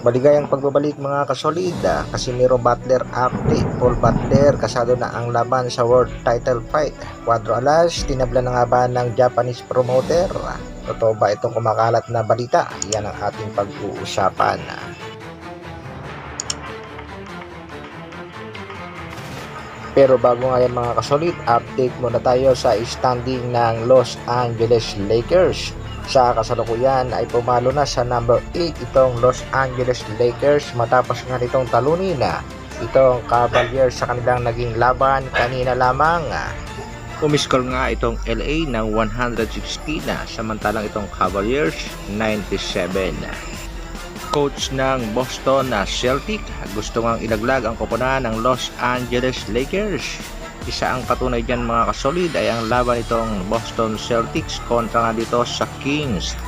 Maligayang pagbabalik mga kasolid, Casimiro Butler update. Paul Butler kasado na ang laban sa world title fight. Cuadro Alas, tinabla na nga ba ng Japanese promoter? Totoo ba itong kumakalat na balita? Yan ang ating pag-uusapan. Pero bago nga yan mga kasolid, update muna tayo sa standing ng Los Angeles Lakers. Sa kasalukuyan ay pumalo na sa number 8 itong Los Angeles Lakers matapos nga nitong talunin na itong Cavaliers sa kanilang naging laban kanina lamang. Umiskor nga itong LA ng 160 na samantalang itong Cavaliers 97. Coach ng Boston na Celtic gusto ngang ilaglag ang koponan ng Los Angeles Lakers. Isa ang patunay dyan mga kasolid ay ang laban itong Boston Celtics kontra nga dito sa Kings.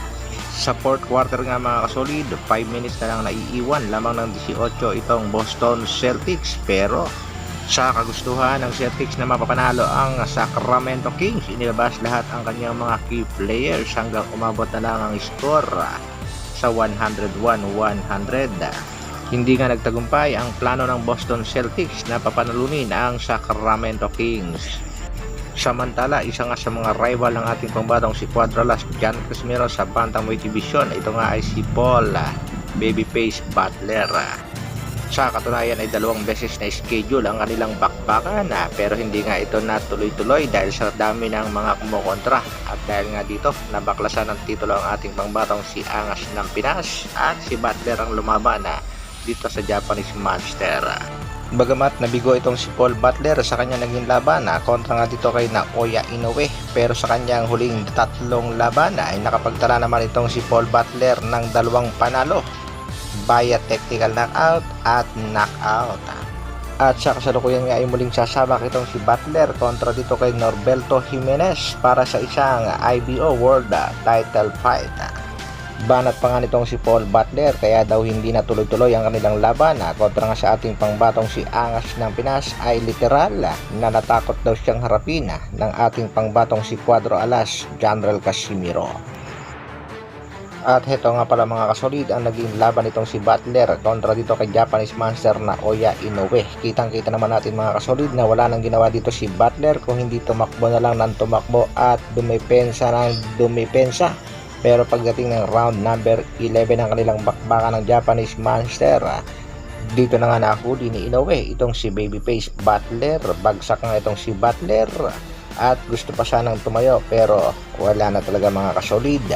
Sa fourth quarter nga mga kasolid, 5 minutes na lang naiiwan lamang ng 18 itong Boston Celtics, pero sa kagustuhan ng Celtics na mapapanalo ang Sacramento Kings, inilabas lahat ang kanyang mga key players hanggang umabot na lang ang score sa 101-100. Hindi nga nagtagumpay ang plano ng Boston Celtics na papanalunin ang Sacramento Kings. Samantala, isa nga sa mga rival ng ating pangbatong si Cuadro-Alas John Casimiro sa Bantamweight Division, ito nga ay si Paul Babyface Butler. Sa katunayan ay 2 beses na schedule ang kanilang bakbakan, pero hindi nga ito natuloy-tuloy dahil sa dami ng mga kumukontra, at dahil nga dito nabaklasan ng titulo ang ating pangbatong si Angas ng Pinas at si Butler ang lumaban dito sa Japanese Monster. Bagamat nabigo itong si Paul Butler sa kanya naging laban kontra nga dito kay Naoya Inoue, pero sa kanyang huling 3 laban ay nakapagtala naman itong si Paul Butler ng 2 panalo via technical knockout at knockout. At sa kasalukuyan nga ay muling sasabak itong si Butler kontra dito kay Norberto Jimenez para sa isang IBO World Title Fight. Banat pa nga nitong si Paul Butler kaya daw hindi na tuloy-tuloy ang kanilang laban kontra nga sa ating pangbatong si Angas ng Pinas ay literal na natakot daw siyang harapin ng ating pangbatong si Cuadro-Alas General Casimiro. At heto nga pala mga kasolid ang naging laban nitong si Butler kontra dito kay Japanese Monster na Naoya Inoue. Kitang-kita naman natin mga kasolid na wala nang ginawa dito si Butler kung hindi tumakbo na lang ng tumakbo at dumepensa ng dumepensa. Pero pagdating ng round number 11 ng kanilang bakbakan ng Japanese Monster, dito na nga nahuli ni Inoue itong si Babyface Butler. Bagsak nga itong si Butler at gusto pa sanang tumayo pero wala na talaga mga kasolid.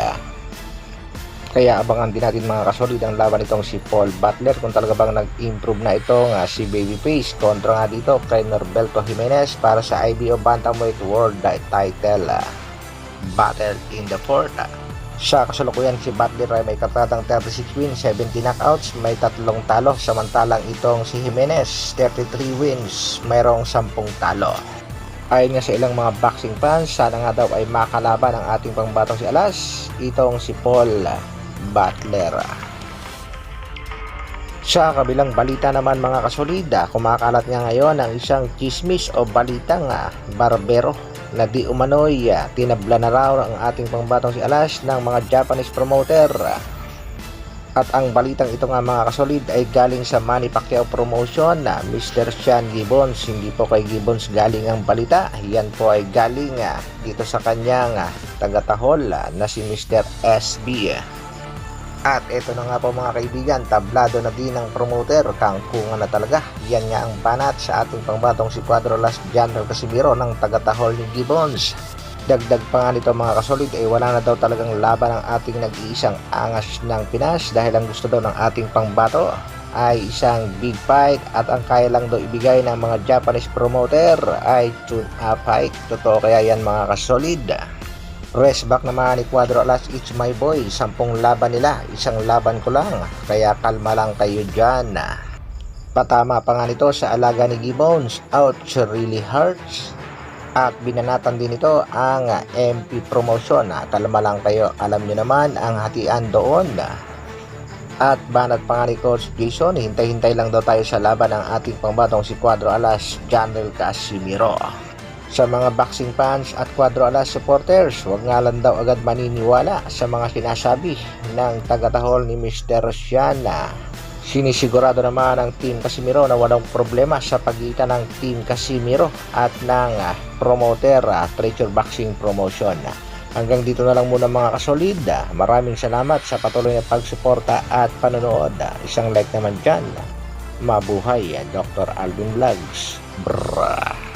Kaya abangan din natin mga kasolid ang laban itong si Paul Butler kung talaga bang nag-improve na itong si Babyface kontra nga dito kay Norberto Jimenez para sa IBO Bantamweight World Title Battle in the Fourth. Sa kasalukuyan si Butler ay may katadang 36 wins, 70 knockouts, may 3 talo, samantalang itong si Jimenez 33 wins, mayroong 10 talo. Ayon nga sa ilang mga boxing fans, sana nga daw ay makalaban ang ating pangbatong si Alas, itong si Paul Butler. Sa kabilang balita naman mga kasolida, kumakalat nga ngayon ang isang chismis o balitang barbero na di umano'y tinabla na raw ang ating pangbatong si Alas ng mga Japanese promoter. At ang balitang ito nga mga kasolid ay galing sa Manny Pacquiao promotion na Mr. Sean Gibbons. Hindi po kay Gibbons galing ang balita, yan po ay galing dito sa kanyang tagatahol na si Mr. SB. At ito na nga po mga kaibigan, tablado na din ng promoter, kangkungan na talaga. Yan nga ang banat sa ating pangbatong si Cuadro-Alas General Casimiro ng tagatahol ni Gibbons. Dagdag pa nga nito mga kasolid ay wala na daw talagang laban ang ating nag-iisang Angas ng Pinas dahil ang gusto daw ng ating pangbato ay isang big fight at ang kaya lang daw ibigay ng mga Japanese promoter ay tune-up fight. Totoo kaya yan mga kasolid? Rest back naman ni Cuadro-Alas, it's my boy, 10 laban nila, 1 laban ko lang, kaya kalma lang kayo dyan. Patama pa nga nito sa alaga ni Gibbons, ouch really hurts. At binanatan din ito ang MP promotion, kalma lang kayo, alam nyo naman ang hatian doon. At banat pa nga ni Coach Jason, hintay-hintay lang daw tayo sa laban ng ating pangbatong si Cuadro-Alas General Casimiro. Sa mga boxing fans at Cuadro-Alas supporters, huwag nga lang daw agad maniniwala sa mga sinasabi ng tagatahol ni Mr. Siana Sinisigurado naman ng Team Casimiro na walang problema sa pagitan ng Team Casimiro at ng promoter Treasure Boxing Promotion. Hanggang dito na lang muna mga kasolid. Maraming salamat sa patuloy na pagsuporta at panonood. Isang like naman dyan. Mabuhay Dr. Alvin Vlogs. Brrrr.